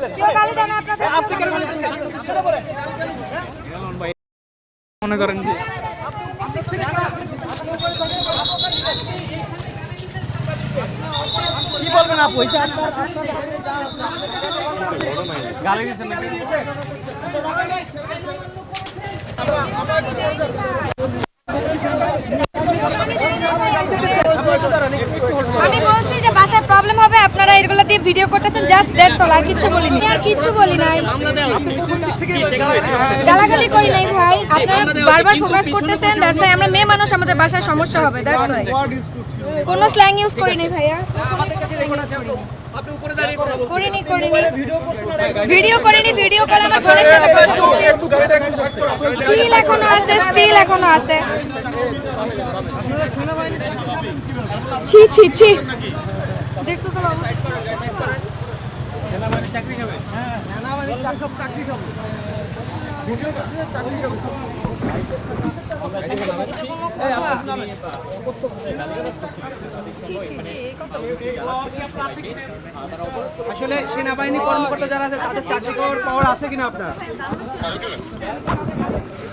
কেউ গালি দেন আপনাদের আপনি কেন গালি দিচ্ছেন সেটা বলেন ভাই মনে করেন যে কি বলবেন আপু গালি দিচ্ছেন নাকি আমি বলছি যে বাসায় প্রবলেম হবে আপনারা এগুলো দিয়ে ভিডিও করতেছেন জাস্ট দ্যাটস অল আর কিছু বলিনি আর কিছু বলি নাই গালাগালি করি নাই ভাই আপনারা বারবার ফোকাস করতেছেন দ্যাটস ওয়াই আমরা মেয়ে মানুষ আমাদের বাসায় সমস্যা হবে দ্যাটস ওয়াই কোনো স্ল্যাং ইউজ করি নাই ভাইয়া আপনি উপরে দাঁড়িয়ে কথা বলছেন করিনি করিনি ভিডিও করছেন ভিডিও কলে আমার বোনের সাথে কথা বলছি স্টিল এখনো আছে ছি ছি ছি দেখছো তো বাবু সেনাবাহিনী চাকরি খাবে হ্যাঁ সেনাবাহিনী সব চাকরি খাবে ভিডিও করতে চাকরি খাবে ছি ছি ছি আসলে সেনাবাহিনী কর্মকর্তা যারা আছে তাদের চাকরি পাওয়ার আছে কিনা আপনার